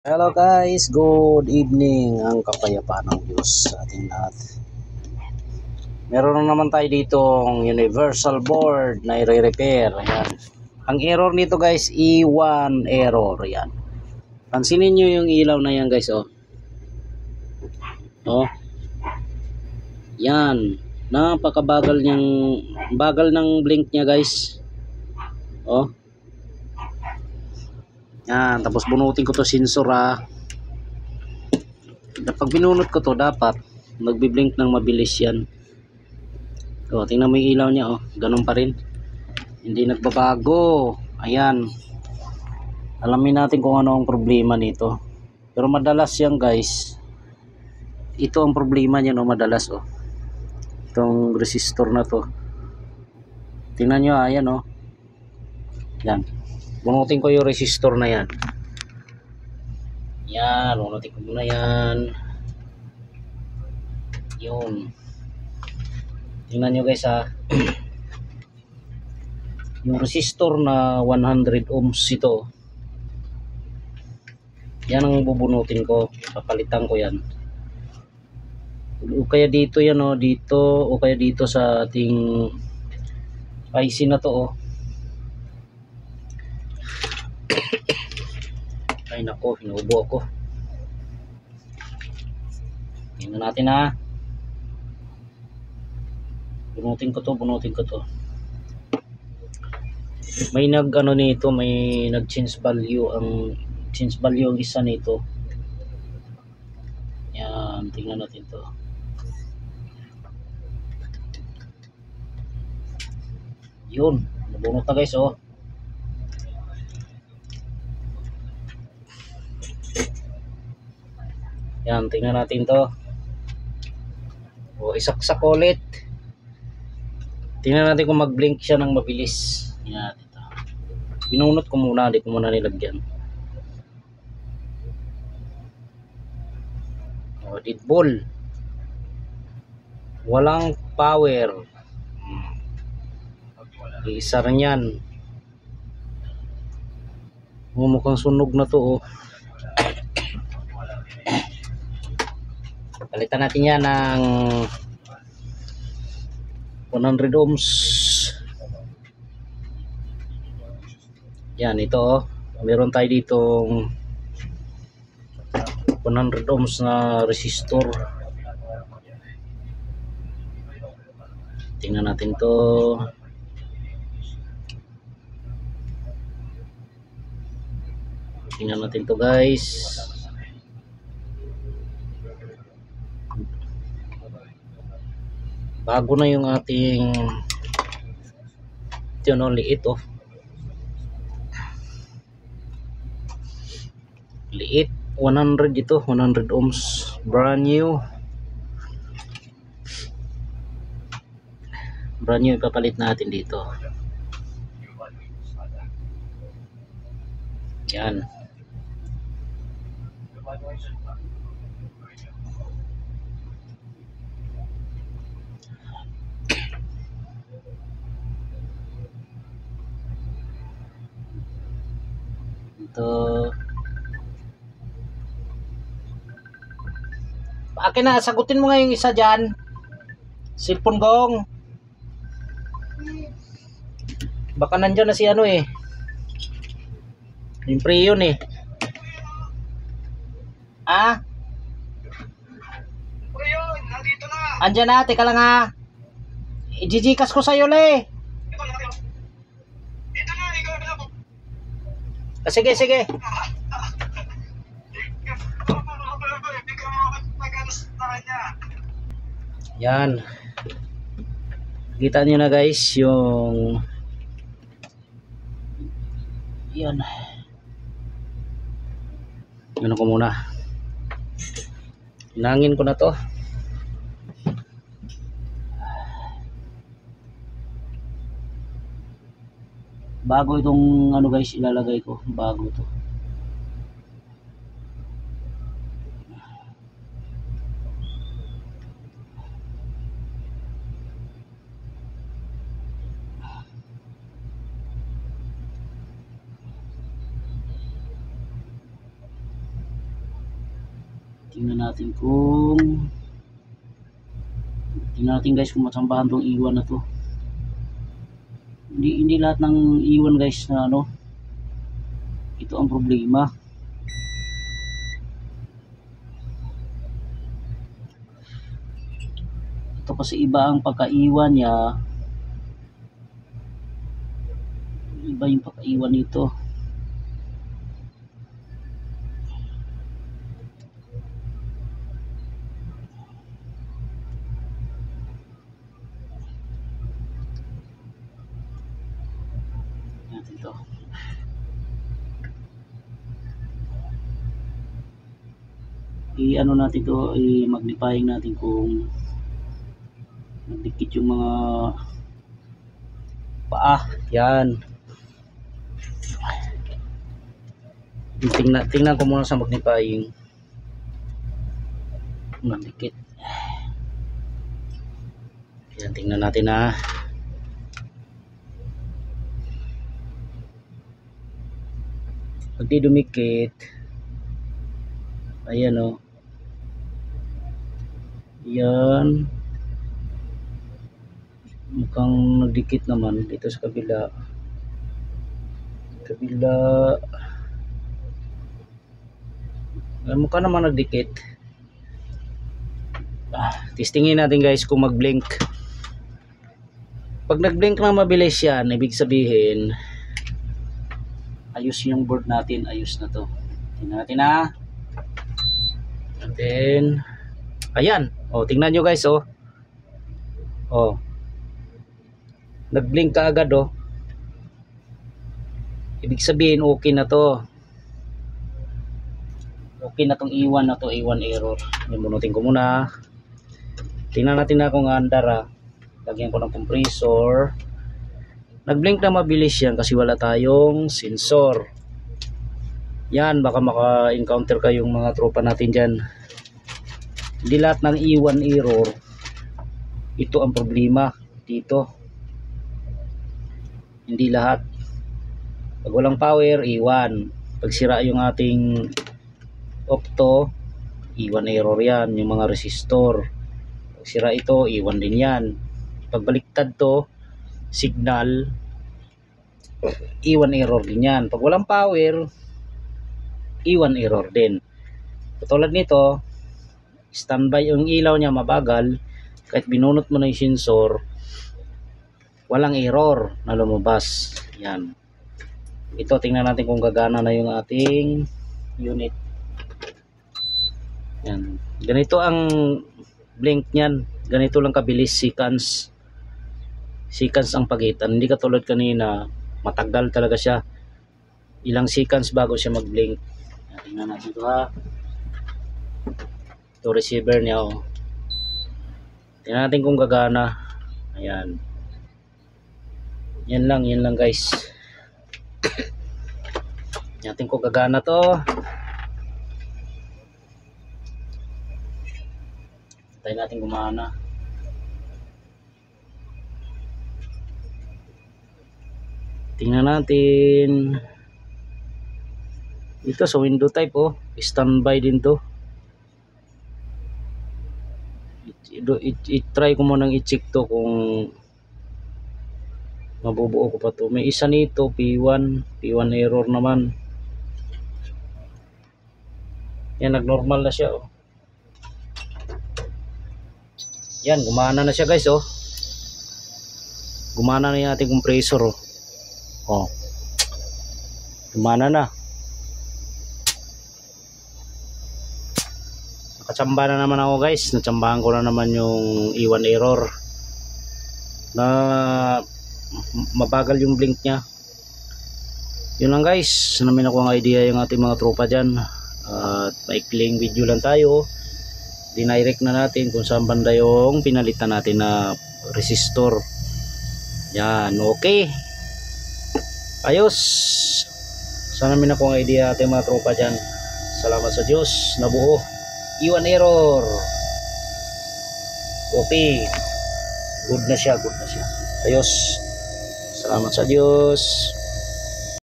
Hello guys, good evening. Ang kapayapaan ng Diyos sa ating lahat. Meron na naman tayo ditong universal board na i-repair. Ayan. Ang error nito guys, E1 error. Ayan. Pansinin nyo yung ilaw na yan guys. Oh. Yan. Napakabagal niyang, bagal ng blink niya guys. Oh. Yan. Tapos bunutin ko to sensor Pag binunot ko to dapat magbi-blink ng mabilis yan. Tingnan mo yung ilaw niya ganun pa rin. Hindi nagbabago. Ayan. Alamin natin kung ano ang problema nito. Pero madalas yan guys. Ito ang problema niya madalas Itong resistor na to. Tingnan nyo ayan Yan. Bunutin ko yung resistor na yan. Yan. Bunutin ko muna yan. Yun. Tingnan nyo guys yung resistor na 100 ohms ito. Yan ang bubunutin ko. Papalitan ko yan. O kaya dito yan dito o kaya dito sa ating IC na to Ay nako, hinubo ako. Tingnan natin bunutin ko to. May nito, may nag-change value ang isa nito. Yan, tingnan natin to. Yun, nabunot na guys Yan, tingnan natin to. Isaksak ulit. Tingnan natin kung mag-blink siya ng mabilis. Tingnan natin to. Binunot ko muna, di ko muna nilagyan. Dead ball. Walang power. Isa rin yan. Mukhang sunog na to Palitan natin yan ng 100 ohms. Yan, ito meron tayo ditong 100 ohms na resistor. Tingnan natin to. Tingnan natin to guys. Bago na yung ating liit liit 100 ito, 100 ohms, brand new ipapalit natin dito. Yan. Ito. Akin na, sagutin mo nga yung isa dyan. Cellphone gong. Baka nandyan na si yung pre yun Nandito na. Andyan na, teka lang i-gcash ko sa'yo Dito na, ikaw na. Sige. Yan. Kita nyo na guys yung yan. Ano ko muna. Hinangin ko na to. Bago itong guys ilalagay ko. Bago to. Tingnan natin guys kung matsambahan tong iwan na to. Hindi lahat ng iwan guys na ano, ito ang problema. Ito kasi iba ang pagkaiwan niya, iba yung pagkaiwan nito. Ito. I-ano natin to, i-magnifying natin kung nagdikit yung mga paa. Yan. Tingnan ko muna sa magnifying. Nagdikit. Yan, tingnan natin na. Pag di dumikit, ayan o. Yan. Mukhang nagdikit naman dito sa kabila. Mukha naman nagdikit. Testingin natin guys kung mag-blink. Pag nag-blink na mabilis yan, ibig sabihin ayos yung board natin, ayos na to. Tingnan natin na. Natin. Ayan. Oh, tingnan nyo guys, oh. Oh. Nag-blink ka agad, oh. Ibig sabihin okay na to. Okay na tong iwan na to, iwan error. Bunutin ko muna. Tingnan natin na kung andar, ah. Lagyan ko ng compressor. Nag-blink na mabilis yan kasi wala tayong sensor. Yan, baka maka-encounter kayong mga tropa natin dyan. Hindi lahat ng iwan error, ito ang problema dito. Hindi lahat. Pag walang power, iwan. Pag sira yung ating opto, iwan error yan. Yung mga resistor. Pag sira ito, iwan din yan. Pag baliktad to, signal, iwan error din yan. Pag walang power, iwan error din. Katulad nito, standby yung ilaw niya, mabagal. Kahit binunot mo na yung sensor, walang error na lumabas. Yan. Ito, tingnan natin kung gagana na yung ating unit. Yan. Ganito ang blink niyan. Ganito lang kabilis, seconds ang pagitan. Hindi katulad kanina, matagal talaga siya. Ilang seconds bago siya mag-blink. Tingnan natin ito, ha. Ito receiver niya, oh. Tingnan natin kung gagana. Ayan. Yan lang guys. Tingnan natin kung gagana to. Tayo natin gumana. Tingnan natin. Ito sa window type, oh. Standby din to. I-try ko munang i-check to kung mabubuo ko pa to. May isa nito, P1 error naman. Yan, nag-normal na siya, oh. Yan, gumana na siya guys, oh. Gumana na yung ating compressor, oh. Oh. Gumana na. Nakachamba na naman ako guys. Natsambahan ko na naman yung iwan error. Na mabagal yung blink niya. Yun lang guys. Namin ako ang idea yung ating mga tropa dyan. At maikling video lang tayo. Dinirect na natin kung saan banda yung pinalitan natin na resistor. Yan, okay. Ayos. Sana namin ako ang idea ating mga tropa dyan. Salamat sa Diyos. Nabuo. Iwan error. Okay. Good na siya. Ayos. Salamat sa Diyos.